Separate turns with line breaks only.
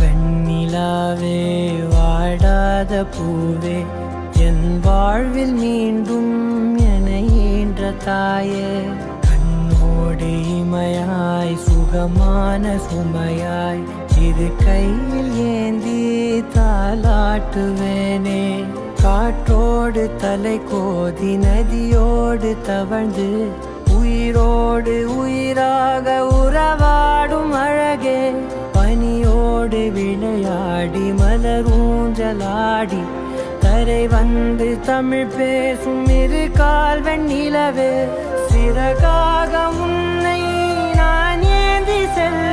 வெண்ணிலாவே வாடாத பூவே என் வாழ்வில் மீண்டும் என ஈன்ற தாயே கண்ணோடு இமையாய் சுகமான சுமையாய் இரு கையில் ஏந்தி தாலாட்டுவேனே காற்றோடு தலை கோதி நதியோடு தவழ்ந்து உயிரோடு உயிராக உறவாடும் அழகே பனியோடு விளையாடி மலரூஞ்சலாடி கரை வந்து தமிழ் பேசும் இரு கால் வெண்ணிலவே சிறகாக உன்னை நான் ஏந்தி செல்ல